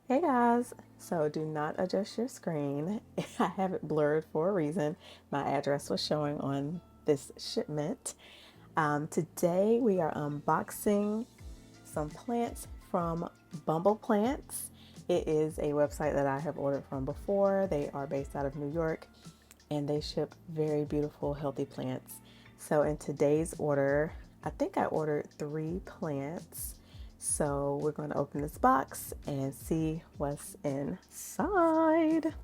Hey guys, so do not adjust your screen. I have it blurred for a reason. My address was showing on this shipment. Today we are unboxing some plants from Bumble Plants. It is a website that I have ordered from before. They are based out of New York and they ship very beautiful, healthy plants. So in today's order, I think I ordered 3 plants. So we're going to open this box and see what's inside.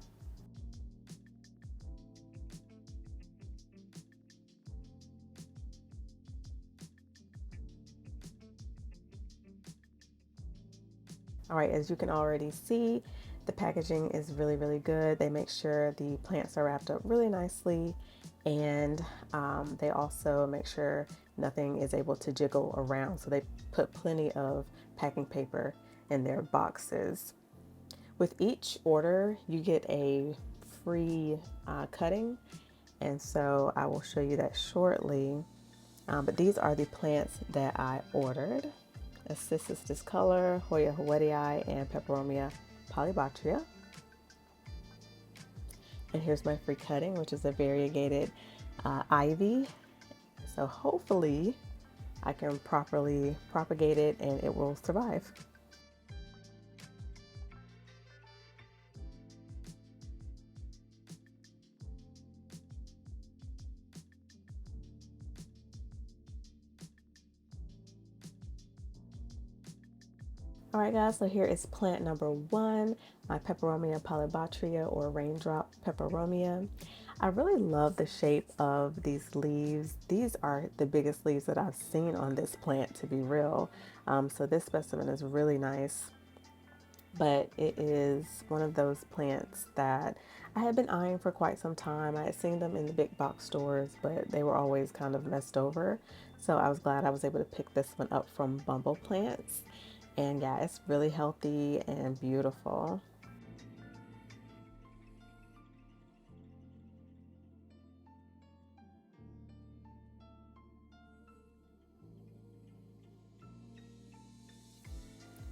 All right, as you can already see, the packaging is really, really good. They make sure the plants are wrapped up really nicely, and they also make sure nothing is able to jiggle around. So they put plenty of packing paper in their boxes. With each order, you get a free cutting, and so I will show you that shortly. But these are the plants that I ordered. Assissus discolor, Hoya howettii, and Peperomia polybatria. And here's my free cutting, which is a variegated ivy. So hopefully I can properly propagate it and it will survive. All right, guys, so here is plant number 1, my Peperomia polybatria or raindrop peperomia. I really love the shape of these leaves. These are the biggest leaves that I've seen on this plant, to be real. So this specimen is really nice, but it is one of those plants that I had been eyeing for quite some time. I had seen them in the big box stores, but they were always kind of messed over. So I was glad I was able to pick this one up from Bumble Plants. And yeah, it's really healthy and beautiful.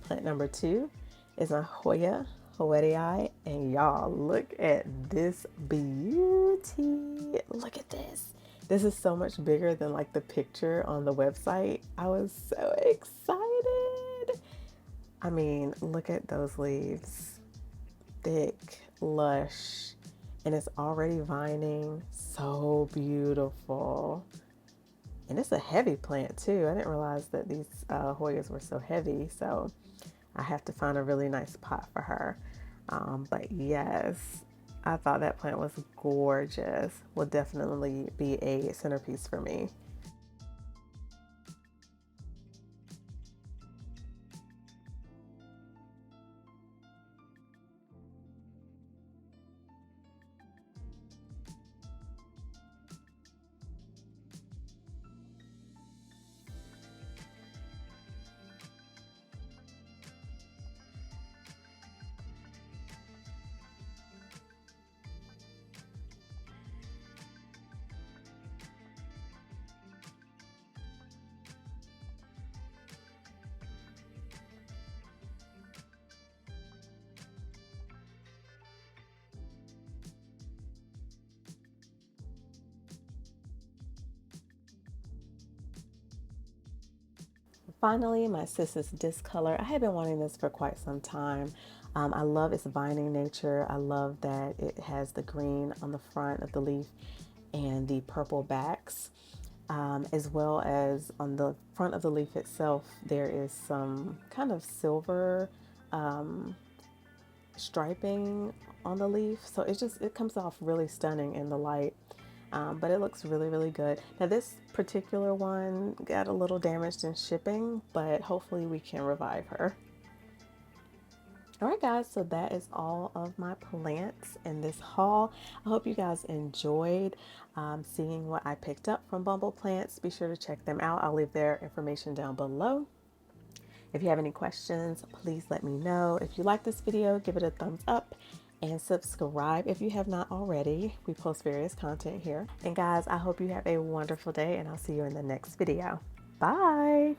Plant number 2 is a Hoya howettii, and y'all look at this beauty. Look at this. This is so much bigger than like the picture on the website. I was so excited. I mean, look at those leaves. Thick, lush, and it's already vining. So beautiful. And it's a heavy plant too. I didn't realize that these Hoyas were so heavy. So I have to find a really nice pot for her. But yes, I thought that plant was gorgeous. Will definitely be a centerpiece for me. Finally, my Cissus Discolor. I have been wanting this for quite some time. I love its vining nature. I love that it has the green on the front of the leaf and the purple backs, as well as on the front of the leaf itself, there is some kind of silver striping on the leaf. So it comes off really stunning in the light. But it looks really, really good. Now this particular one got a little damaged in shipping, but hopefully we can revive her. All right, guys, so that is all of my plants in this haul. I hope you guys enjoyed seeing what I picked up from Bumble Plants. Be sure to check them out. I'll leave their information down below. If you have any questions, please let me know. If you like this video, give it a thumbs up and subscribe if you have not already. We post various content here. And guys, I hope you have a wonderful day and I'll see you in the next video. Bye.